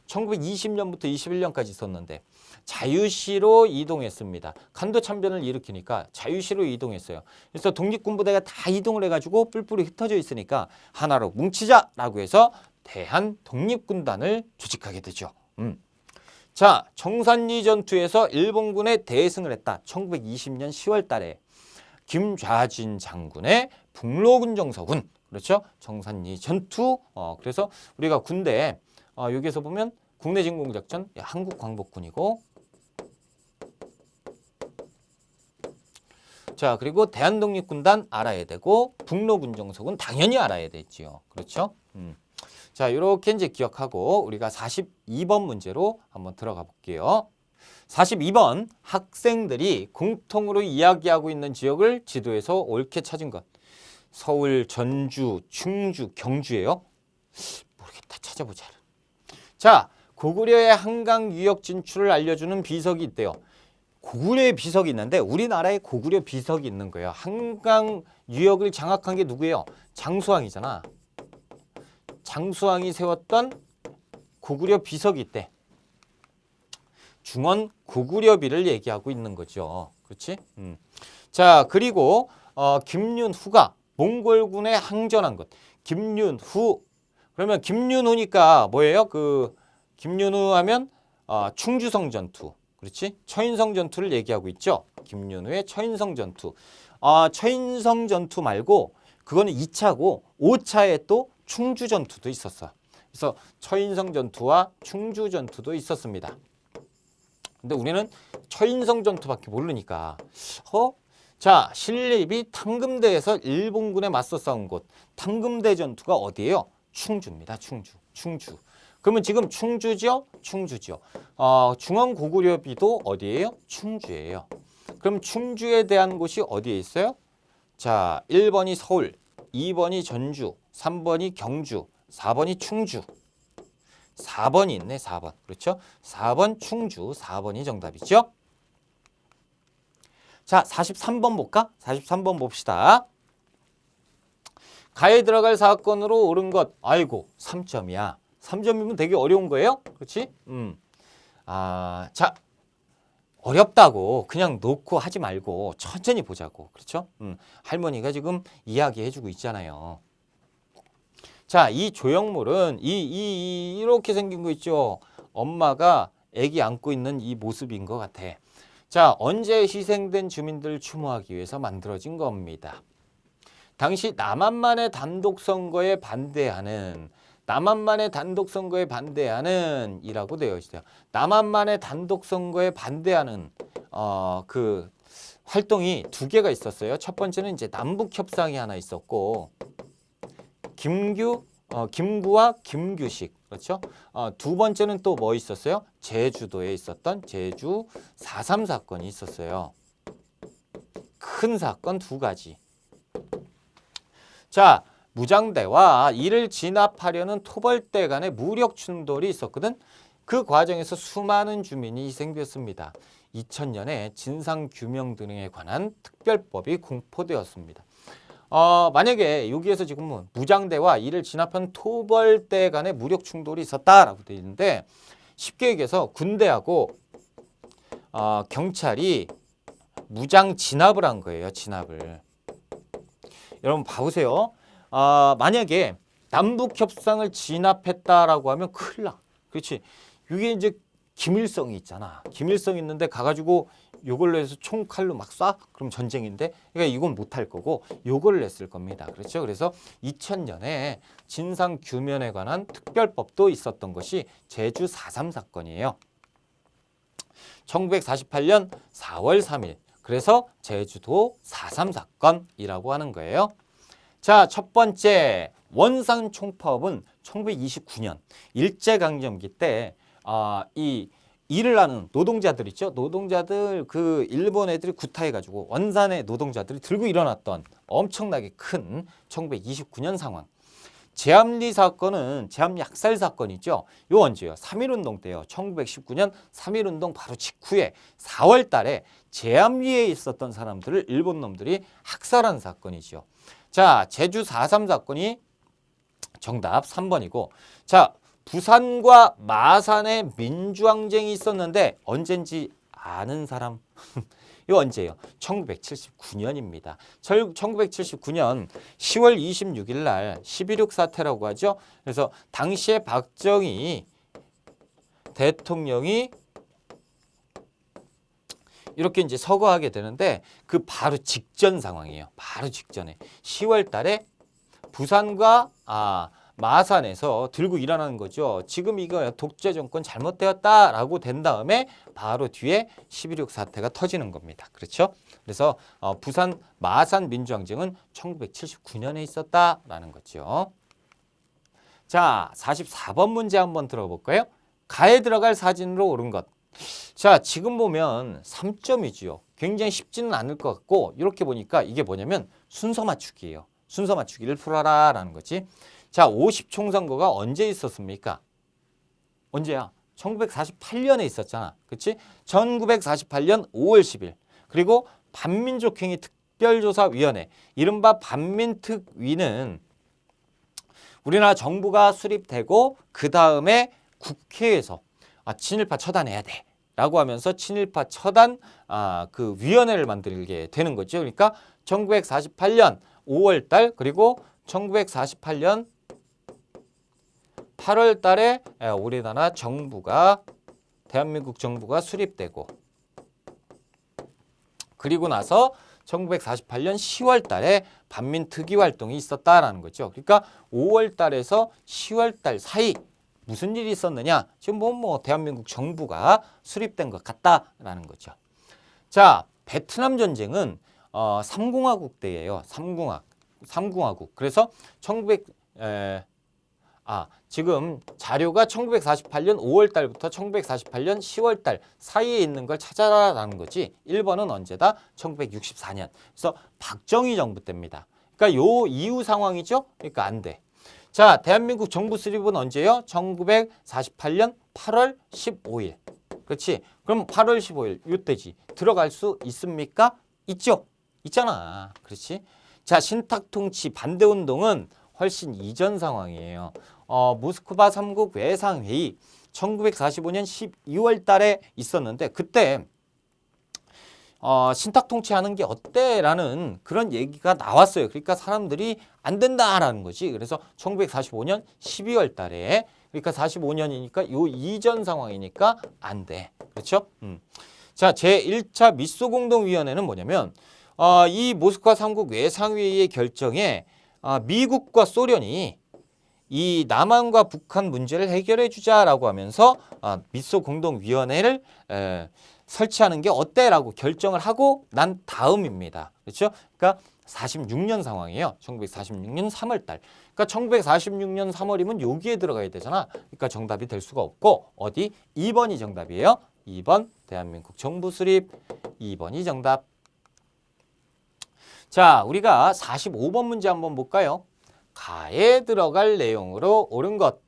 1920년부터 21년까지 있었는데 자유시로 이동했습니다. 간도참변을 일으키니까 자유시로 이동했어요. 그래서 독립군부대가 다 이동을 해가지고 뿔뿔이 흩어져 있으니까 하나로 뭉치자라고 해서 대한독립군단을 조직하게 되죠. 자, 정산리 전투에서 일본군에 대승을 했다. 1920년 10월 달에 김좌진 장군의 북로군정서군. 그렇죠? 정산리 전투. 그래서 우리가 군대 여기에서 보면 국내 진공작전 한국광복군이고, 자, 그리고 대한독립군단 알아야 되고 북로군정서군 당연히 알아야 되지요. 그렇죠? 자, 이렇게 이제 기억하고 우리가 42번 문제로 한번 들어가 볼게요. 42번, 학생들이 공통으로 이야기하고 있는 지역을 지도에서 옳게 찾은 것. 서울, 전주, 충주, 경주예요. 모르겠다. 찾아보자. 자, 고구려의 한강 유역 진출을 알려주는 비석이 있대요. 고구려의 비석이 있는데 우리나라에 고구려 비석이 있는 거예요. 한강 유역을 장악한 게 누구예요? 장수왕이잖아. 장수왕이 세웠던 고구려 비석이 있대. 중원 고구려비를 얘기하고 있는 거죠. 그렇지? 자, 그리고 김윤후가 몽골군에 항전한 것. 김윤후. 그러면 김윤후니까 뭐예요? 김윤후 하면 충주성 전투. 그렇지? 처인성 전투를 얘기하고 있죠. 김윤후의 처인성 전투. 처인성 전투 말고 그거는 2차고 5차에 또 충주 전투도 있었어. 그래서 처인성 전투와 충주 전투도 있었습니다. 근데 우리는 처인성 전투밖에 모르니까 자, 신립이 탕금대에서 일본군에 맞서 싸운 곳. 탕금대 전투가 어디예요? 충주입니다. 충주. 그러면 지금 충주죠? 충주죠. 중원 고구려비도 어디예요? 충주예요. 그럼 충주에 대한 곳이 어디에 있어요? 자, 1번이 서울, 2번이 전주, 3번이 경주, 4번이 충주. 4번이 있네, 4번. 그렇죠? 4번 충주, 4번이 정답이죠? 자, 43번 볼까? 43번 봅시다. 가에 들어갈 사건으로 옳은 것. 아이고, 3점이야. 3점이면 되게 어려운 거예요? 그렇지? 자, 어렵다고 그냥 놓고 하지 말고 천천히 보자고. 그렇죠? 할머니가 지금 이야기해주고 있잖아요. 자, 이 조형물은 이렇게 생긴 거 있죠? 엄마가 아기 안고 있는 이 모습인 것 같아. 자, 언제 희생된 주민들을 추모하기 위해서 만들어진 겁니다. 당시 남한만의 단독 선거에 반대하는 이라고 되어 있어요. 남한만의 단독 선거에 반대하는 그 활동이 두 개가 있었어요. 첫 번째는 이제 남북 협상이 하나 있었고, 김구와 김규식. 그렇죠? 두 번째는 또 뭐 있었어요? 제주도에 있었던 제주 4.3 사건이 있었어요. 큰 사건 두 가지. 자, 무장대와 이를 진압하려는 토벌대 간의 무력 충돌이 있었거든. 그 과정에서 수많은 주민이 희생되었습니다. 2000년에 진상규명 등에 관한 특별법이 공포되었습니다. 만약에 여기에서 지금 뭐 무장대와 이를 진압한 토벌대 간의 무력 충돌이 있었다라고 되어 있는데 쉽게 얘기해서 군대하고 경찰이 무장 진압을 한 거예요. 진압을. 여러분 봐보세요. 만약에 남북 협상을 진압했다라고 하면 큰일 나. 그렇지. 이게 이제 김일성이 있잖아. 김일성이 있는데 가가지고 요걸로 해서 총칼로 막 쏴? 그럼 전쟁인데? 그러니까 이건 못할 거고 요거를 냈을 겁니다. 그렇죠? 그래서 2000년에 진상규면에 관한 특별법도 있었던 것이 제주 4.3 사건이에요. 1948년 4월 3일. 그래서 제주도 4.3 사건이라고 하는 거예요. 자, 첫 번째 원산 총파업은 1929년 일제강점기 때 이 일을 하는 노동자들 있죠. 노동자들 그 일본 애들이 구타해가지고 원산의 노동자들이 들고 일어났던 엄청나게 큰 1929년 상황. 제암리 사건은 제암리 학살 사건이죠. 요 언제요? 3.1운동 때요. 1919년 3.1운동 바로 직후에 4월 달에 제암리에 있었던 사람들을 일본 놈들이 학살한 사건이죠. 자, 제주 4.3 사건이 정답 3번이고, 자, 부산과 마산에 민주항쟁이 있었는데 언젠지 아는 사람? 이거 언제예요? 1979년입니다. 1979년 10월 26일 날 11.6 사태라고 하죠. 그래서 당시에 박정희 대통령이 이렇게 이제 서거하게 되는데 그 바로 직전 상황이에요. 바로 직전에 10월 달에 부산과 마산에서 들고 일어나는 거죠. 지금 이거 독재 정권 잘못되었다라고 된 다음에 바로 뒤에 11.6 사태가 터지는 겁니다. 그렇죠? 그래서 부산 마산 민주항쟁은 1979년에 있었다라는 거죠. 자, 44번 문제 한번 들어볼까요? 가에 들어갈 사진으로 옳은 것. 자, 지금 보면 3점이지요. 굉장히 쉽지는 않을 것 같고 이렇게 보니까 이게 뭐냐면 순서 맞추기예요. 순서 맞추기를 풀어라 라는 거지. 자, 50총선거가 언제 있었습니까? 언제야? 1948년에 있었잖아. 그치? 1948년 5월 10일. 그리고 반민족행위 특별조사위원회, 이른바 반민특위는 우리나라 정부가 수립되고 그 다음에 국회에서 친일파 처단해야 돼 라고 하면서 친일파 처단 그 위원회를 만들게 되는 거죠. 그러니까 1948년 5월 달 그리고 1948년 8월 달에 우리나라 정부가 대한민국 정부가 수립되고 그리고 나서 1948년 10월 달에 반민특위 활동이 있었다라는 거죠. 그러니까 5월 달에서 10월 달 사이 무슨 일이 있었느냐? 지금 뭐 대한민국 정부가 수립된 것 같다라는 거죠. 자, 베트남 전쟁은 3공화국 때예요. 3공화국. 그래서 지금 자료가 1948년 5월 달부터 1948년 10월 달 사이에 있는 걸 찾아라라는 거지. 1번은 언제다? 1964년. 그래서 박정희 정부 때입니다. 그러니까 요 이후 상황이죠. 그러니까 안 돼. 자, 대한민국 정부 수립은 언제요? 1948년 8월 15일. 그렇지? 그럼 8월 15일 이때지. 들어갈 수 있습니까? 있죠. 있잖아. 그렇지? 자, 신탁통치 반대운동은 훨씬 이전 상황이에요. 모스크바 3국 외상회의 1945년 12월 달에 있었는데 그때 신탁통치하는 게 어때라는 그런 얘기가 나왔어요. 그러니까 사람들이 안 된다라는 거지. 그래서 1945년 12월 달에 그러니까 45년이니까 요 이전 상황이니까 안 돼. 그렇죠? 자, 제1차 미소공동위원회는 뭐냐면 이 모스크바 3국 외상회의의 결정에 미국과 소련이 이 남한과 북한 문제를 해결해 주자라고 하면서 미소공동위원회를 설치하는 게 어때라고 결정을 하고 난 다음입니다. 그렇죠? 그러니까 46년 상황이에요. 1946년 3월 달. 그러니까 1946년 3월이면 여기에 들어가야 되잖아. 그러니까 정답이 될 수가 없고 어디? 2번이 정답이에요. 2번 대한민국 정부 수립 2번이 정답. 자, 우리가 45번 문제 한번 볼까요? 가에 들어갈 내용으로 옳은 것.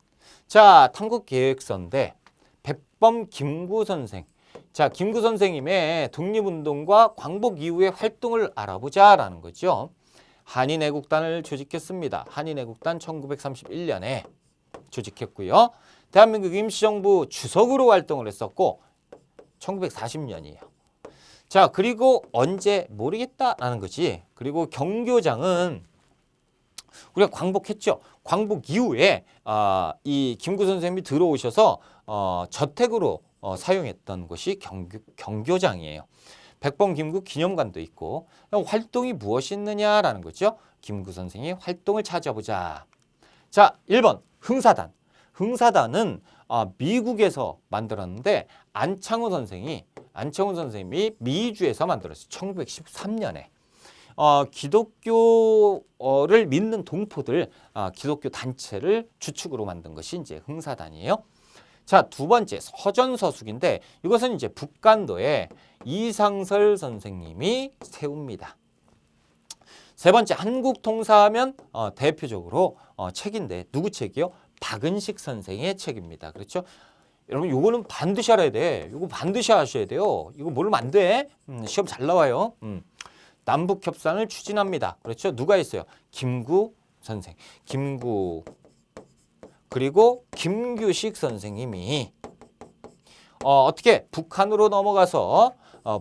자, 탐구계획서인데 백범 김구 선생. 자, 김구 선생님의 독립운동과 광복 이후의 활동을 알아보자라는 거죠. 한인애국단을 조직했습니다. 한인애국단 1931년에 조직했고요. 대한민국 임시정부 주석으로 활동을 했었고 1940년이에요. 자, 그리고 언제 모르겠다라는 거지. 그리고 경교장은 우리가 광복했죠. 광복 이후에 이 김구 선생님이 들어오셔서 저택으로 사용했던 곳이 경교장이에요. 백범 김구 기념관도 있고 활동이 무엇이 있느냐라는 거죠. 김구 선생의 활동을 찾아보자. 자, 1번 흥사단. 흥사단은 미국에서 만들었는데 안창호 선생님이 미주에서 만들었어요. 1913년에. 기독교를 믿는 동포들, 기독교 단체를 주축으로 만든 것이 이제 흥사단이에요. 자, 두 번째 서전서숙인데 이것은 이제 북간도에 이상설 선생님이 세웁니다. 세 번째 한국통사하면 대표적으로 책인데 누구 책이요? 박은식 선생의 책입니다. 그렇죠? 여러분 요거는 반드시 알아야 돼. 요거 반드시 아셔야 돼요. 이거 모르면 안 돼. 시험 잘 나와요. 남북 협상을 추진합니다. 그렇죠? 누가 있어요? 김구 선생, 김구 그리고 김규식 선생님이 어떻게 북한으로 넘어가서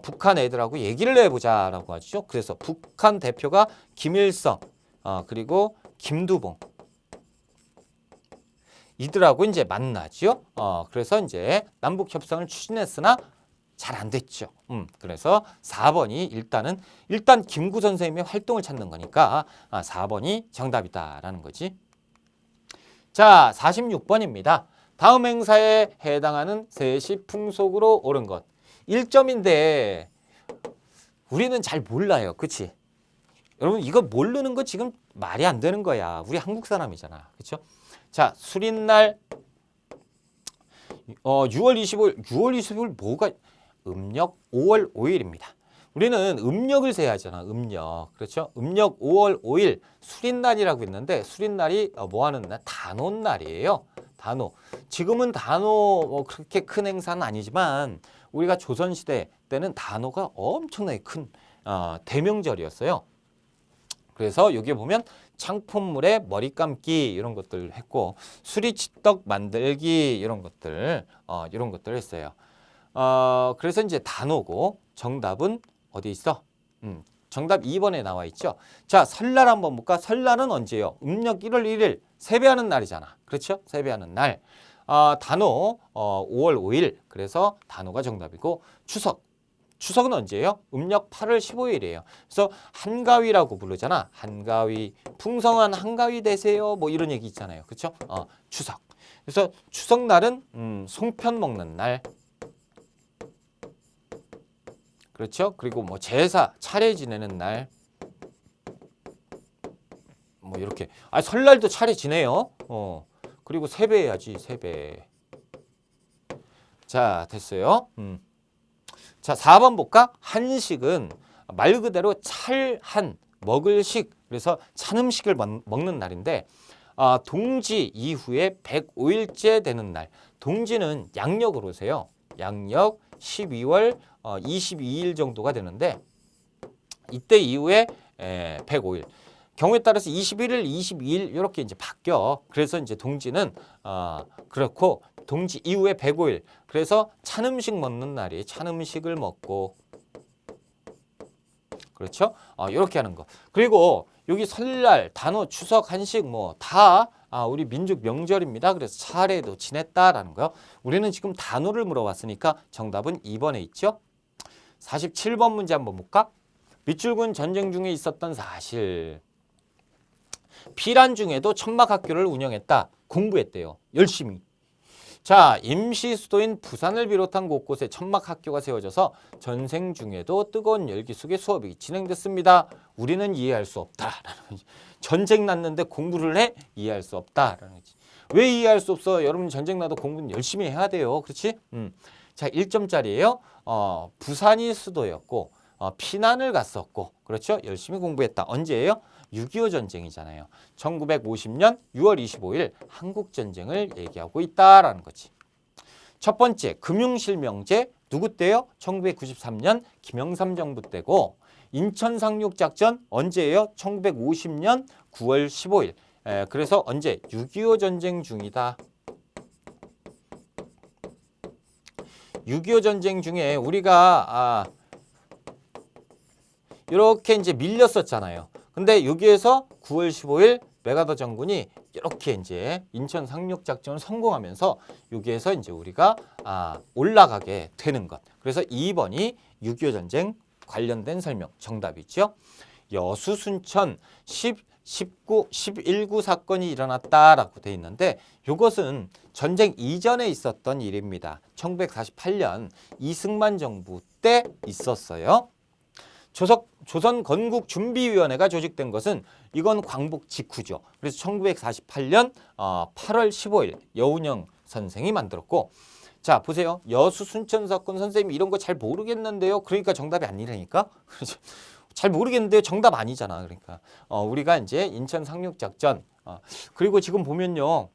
북한 애들하고 얘기를 해보자라고 하죠. 그래서 북한 대표가 김일성 그리고 김두봉 이들하고 이제 만나죠. 그래서 이제 남북 협상을 추진했으나 잘 안 됐죠. 그래서 4번이 일단 김구 선생님의 활동을 찾는 거니까 4번이 정답이다라는 거지. 자, 46번입니다. 다음 행사에 해당하는 세시 풍속으로 옳은 것. 1점인데 우리는 잘 몰라요. 그치? 여러분 이거 모르는 거 지금 말이 안 되는 거야. 우리 한국 사람이잖아. 그렇죠? 자, 수린날 6월 25일 뭐가 음력 5월 5일입니다. 우리는 음력을 세야 하잖아. 음력. 그렇죠? 음력 5월 5일 수린날이라고 있는데 수린날이 뭐 하는 날? 단오날이에요. 단오. 지금은 단오 뭐 그렇게 큰 행사는 아니지만 우리가 조선시대 때는 단오가 엄청나게 큰 대명절이었어요. 그래서 여기 보면 창품물에 머리 감기 이런 것들 했고 수리치떡 만들기 이런 것들 했어요. 그래서 이제 단오고 정답은 어디 있어? 정답 2번에 나와 있죠. 자, 설날 한번 볼까? 설날은 언제요? 음력 1월 1일 세배하는 날이잖아. 그렇죠? 세배하는 날. 단오 5월 5일. 그래서 단오가 정답이고 추석은 언제예요? 음력 8월 15일이에요. 그래서 한가위라고 부르잖아. 한가위, 풍성한 한가위 되세요. 뭐 이런 얘기 있잖아요. 그렇죠? 추석. 그래서 추석날은 송편 먹는 날. 그렇죠? 그리고 뭐 제사, 차례 지내는 날. 뭐 이렇게. 설날도 차례 지내요. 그리고 세배해야지, 세배. 자, 됐어요. 자, 4번 볼까? 한식은 말 그대로 찰한, 먹을 식. 그래서 찬 음식을 먹는 날인데 동지 이후에 105일째 되는 날. 동지는 양력으로 오세요. 양력 12월 22일 정도가 되는데 이때 이후에 105일. 경우에 따라서 21일, 22일 이렇게 이제 바뀌어. 그래서 이제 동지는 그렇고 동지 이후에 105일. 그래서 찬 음식 먹는 날이 찬 음식을 먹고 그렇죠? 이렇게 하는 거. 그리고 여기 설날, 단오, 추석, 한식 뭐 다 우리 민족 명절입니다. 그래서 차례도 지냈다라는 거요. 우리는 지금 단오를 물어봤으니까 정답은 2번에 있죠. 47번 문제 한번 볼까? 밑줄군 전쟁 중에 있었던 사실. 피란 중에도 천막학교를 운영했다. 공부했대요. 열심히. 자, 임시 수도인 부산을 비롯한 곳곳에 천막학교가 세워져서 전생 중에도 뜨거운 열기 속에 수업이 진행됐습니다. 우리는 이해할 수 없다라는 거지. 전쟁 났는데 공부를 해? 이해할 수 없다라는 거지. 왜 이해할 수 없어? 여러분 전쟁 나도 공부는 열심히 해야 돼요. 그렇지? 자, 1점짜리예요. 부산이 수도였고 피난을 갔었고 그렇죠? 열심히 공부했다. 언제예요? 6.25 전쟁이잖아요. 1950년 6월 25일 한국전쟁을 얘기하고 있다라는 거지. 첫 번째 금융실명제 누구 때요? 1993년 김영삼 정부 때고 인천 상륙작전 언제예요? 1950년 9월 15일. 그래서 언제? 6.25 전쟁 중이다. 6.25 전쟁 중에 우리가 이렇게 이제 밀렸었잖아요. 근데 여기에서 9월 15일 메가더 장군이 이렇게 이제 인천 상륙 작전을 성공하면서 여기에서 이제 우리가 올라가게 되는 것. 그래서 2번이 6.25 전쟁 관련된 설명 정답이죠. 여수 순천 11구 사건이 일어났다라고 돼 있는데 이것은 전쟁 이전에 있었던 일입니다. 1948년 이승만 정부 때 있었어요. 조선 건국준비위원회가 조직된 것은 이건 광복 직후죠. 그래서 1948년 8월 15일 여운형 선생이 만들었고, 자 보세요. 여수 순천 사건 선생님 이런 거 잘 모르겠는데요. 그러니까 정답이 아니라니까. 잘 모르겠는데요. 정답 아니잖아. 그러니까 우리가 이제 인천 상륙작전 그리고 지금 보면요.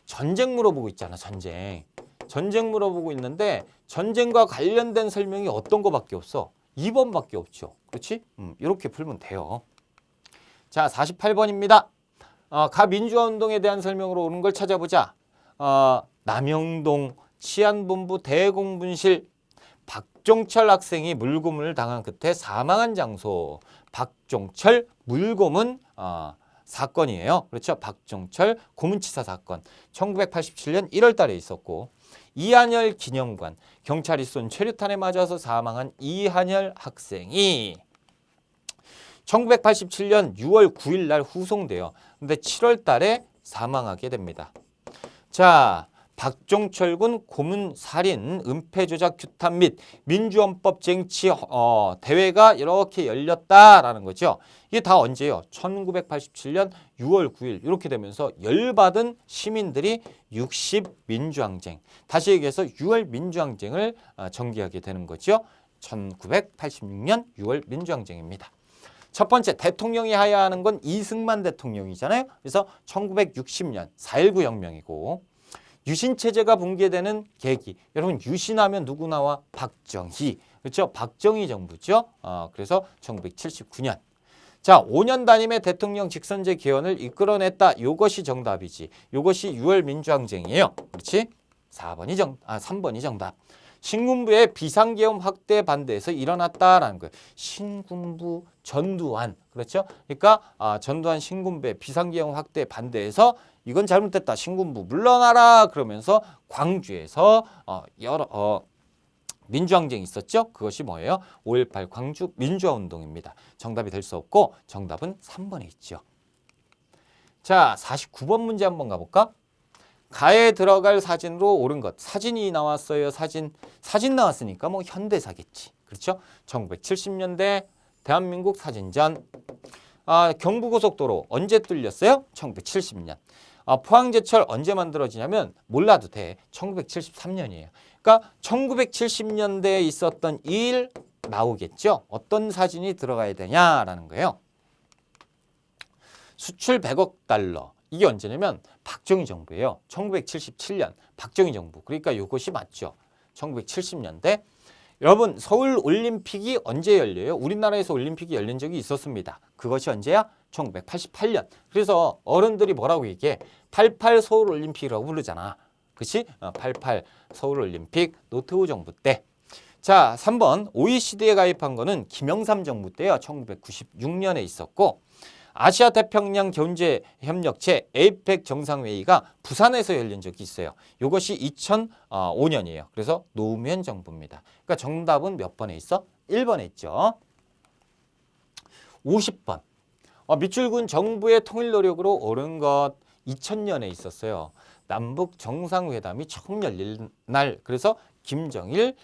전쟁 물어보고 있잖아. 전쟁 물어보고 있는데 전쟁과 관련된 설명이 어떤 거밖에 없어. 2번밖에 없죠. 그렇지? 이렇게 풀면 돼요. 자, 48번입니다. 가민주화운동에 대한 설명으로 오는 걸 찾아보자. 남영동 치안본부 대공분실 박종철 학생이 물고문을 당한 끝에 사망한 장소. 박종철 물고문 사건이에요. 그렇죠? 박종철 고문치사 사건. 1987년 1월 달에 있었고, 이한열 기념관, 경찰이 쏜 최루탄에 맞아서 사망한 이한열 학생이 1987년 6월 9일 날 후송돼요. 근데 7월 달에 사망하게 됩니다. 자, 박종철 군 고문 살인, 은폐 조작 규탄 및 민주헌법 쟁취 대회가 이렇게 열렸다라는 거죠. 이게 다 언제예요? 1987년 6월 9일 이렇게 되면서 열받은 시민들이 60 민주항쟁, 다시 얘기해서 6월 민주항쟁을 전개하게 되는 거죠. 1986년 6월 민주항쟁입니다. 첫 번째 대통령이 하야하는 건 이승만 대통령이잖아요. 그래서 1960년 4.19 혁명이고, 유신체제가 붕괴되는 계기. 여러분 유신하면 누구 나와? 박정희. 그렇죠? 박정희 정부죠. 그래서 1979년. 자, 5년 단임의 대통령 직선제 개헌을 이끌어냈다. 이것이 정답이지. 이것이 6월 민주항쟁이에요. 그렇지? 3번이 정답. 신군부의 비상계엄 확대 반대에서 일어났다라는 거예요. 신군부 전두환. 그렇죠? 그러니까 전두환 신군부의 비상계엄 확대 반대에서 이건 잘못됐다. 신군부 물러나라. 그러면서 광주에서 여러 민주항쟁이 있었죠. 그것이 뭐예요? 5.18 광주 민주화운동입니다. 정답이 될 수 없고 정답은 3번에 있죠. 자, 49번 문제 한번 가볼까? 가에 들어갈 사진으로 옳은 것. 사진이 나왔어요. 사진 나왔으니까 뭐 현대사겠지. 그렇죠? 1970년대 대한민국 사진전. 경부고속도로 언제 뚫렸어요? 1970년. 포항제철 언제 만들어지냐면 몰라도 돼. 1973년이에요. 그러니까 1970년대에 있었던 일 나오겠죠. 어떤 사진이 들어가야 되냐라는 거예요. 수출 100억 달러. 이게 언제냐면 박정희 정부예요. 1977년 박정희 정부. 그러니까 이것이 맞죠. 1970년대. 여러분 서울 올림픽이 언제 열려요? 우리나라에서 올림픽이 열린 적이 있었습니다. 그것이 언제야? 1988년. 그래서 어른들이 뭐라고 얘기해? 88 서울 올림픽이라고 부르잖아. 그치? 88 서울 올림픽 노태우 정부 때. 자, 3번 OECD에 가입한 거는 김영삼 정부 때요. 1996년에 있었고, 아시아 태평양 경제 협력체 에이펙 정상회의가 부산에서 열린 적이 있어요. 이것이 2005년이에요. 그래서 노무현 정부입니다. 그러니까 정답은 몇 번에 있어? 1번에 있죠. 50번. 밑줄군 정부의 통일 노력으로 옳은 것. 2000년에 있었어요. 남북 정상회담이 처음 열린 날. 그래서 김정일,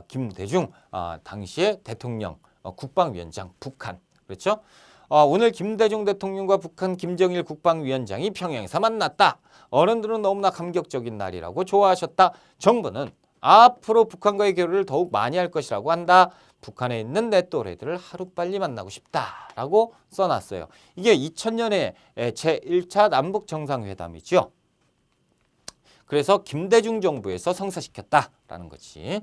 김대중 당시의 대통령, 국방위원장, 북한. 그렇죠? 오늘 김대중 대통령과 북한 김정일 국방위원장이 평양에서 만났다. 어른들은 너무나 감격적인 날이라고 좋아하셨다. 정부는 앞으로 북한과의 교류를 더욱 많이 할 것이라고 한다. 북한에 있는 내 또래들을 하루빨리 만나고 싶다라고 써놨어요. 이게 2000년에 제1차 남북 정상회담이죠. 그래서 김대중 정부에서 성사시켰다라는 거지.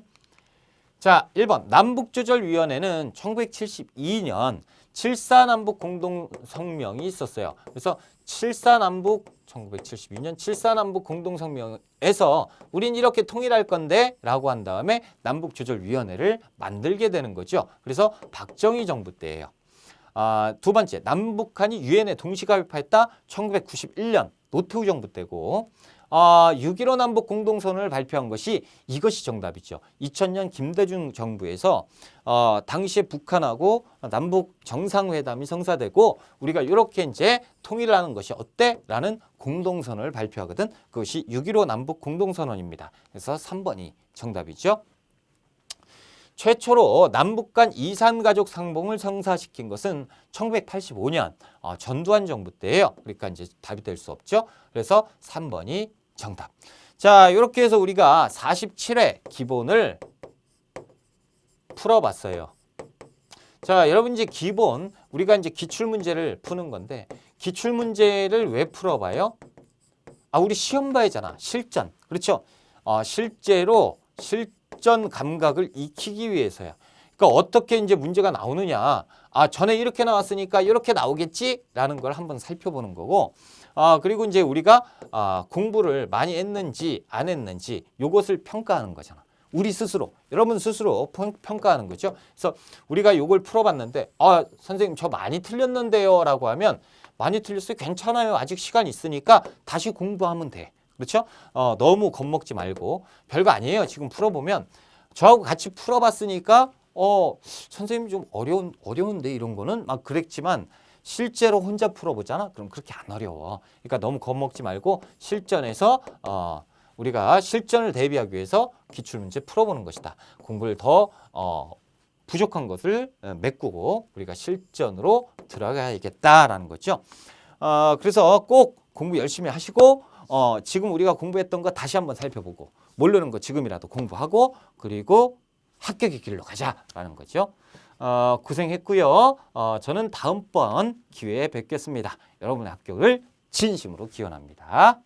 자, 1번 남북조절위원회는 1972년 7.4남북 공동성명이 있었어요. 그래서 1972년 7.4남북 공동성명에서 우린 이렇게 통일할 건데 라고 한 다음에 남북조절위원회를 만들게 되는 거죠. 그래서 박정희 정부 때예요. 두 번째, 남북한이 유엔에 동시 가입했다. 1991년 노태우 정부 때고 6.15 남북 공동선언을 발표한 것이 이것이 정답이죠. 2000년 김대중 정부에서 당시에 북한하고 남북 정상회담이 성사되고 우리가 이렇게 이제 통일을 하는 것이 어때? 라는 공동선언을 발표하거든. 그것이 6.15 남북 공동선언입니다. 그래서 3번이 정답이죠. 최초로 남북 간 이산가족 상봉을 성사시킨 것은 1985년 전두환 정부 때예요. 그러니까 이제 답이 될 수 없죠. 그래서 3번이 정답. 자, 이렇게 해서 우리가 47회 기본을 풀어봤어요. 자, 여러분 이제 기본 우리가 이제 기출 문제를 푸는 건데 기출 문제를 왜 풀어봐요? 우리 시험 봐야잖아. 실전. 그렇죠? 실제로 실전 감각을 익히기 위해서야. 그러니까 어떻게 이제 문제가 나오느냐. 전에 이렇게 나왔으니까 이렇게 나오겠지라는 걸 한번 살펴보는 거고. 그리고 이제 우리가 공부를 많이 했는지 안 했는지 요것을 평가하는 거잖아. 우리 스스로, 여러분 스스로 평가하는 거죠. 그래서 우리가 요걸 풀어봤는데 선생님 저 많이 틀렸는데요 라고 하면 많이 틀렸어요. 괜찮아요. 아직 시간 있으니까 다시 공부하면 돼. 그렇죠? 너무 겁먹지 말고 별거 아니에요. 지금 풀어보면 저하고 같이 풀어봤으니까 선생님 좀 어려운데 이런 거는 막 그랬지만 실제로 혼자 풀어보잖아. 그럼 그렇게 안 어려워. 그러니까 너무 겁먹지 말고 실전에서 우리가 실전을 대비하기 위해서 기출문제 풀어보는 것이다. 공부를 더 부족한 것을 메꾸고 우리가 실전으로 들어가야겠다라는 거죠. 그래서 꼭 공부 열심히 하시고 지금 우리가 공부했던 거 다시 한번 살펴보고 모르는 거 지금이라도 공부하고 그리고 합격의 길로 가자라는 거죠. 고생했고요. 저는 다음번 기회에 뵙겠습니다. 여러분의 합격을 진심으로 기원합니다.